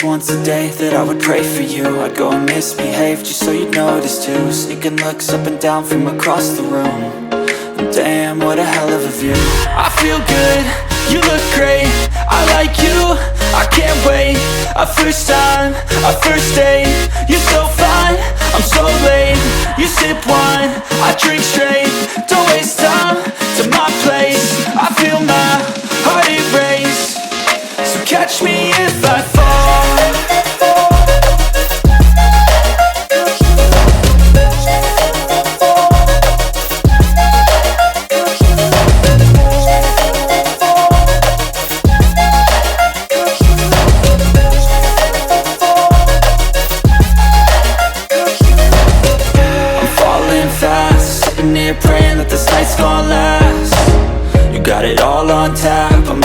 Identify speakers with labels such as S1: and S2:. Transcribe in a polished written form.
S1: least once a day that I would pray for you. I'd go and misbehave just so you'd notice too. Sneaking looks up and down from across the room. And damn, what a hell of a view. I feel good, you look great, I like you, I can't wait. A first time, a first date, you're so fine, I'm so late. You sip wine, I drink straight, don't waste time to my place. I feel my heart erase, so catch me if I fall. Praying that this night's gonna last. You got it all on tap,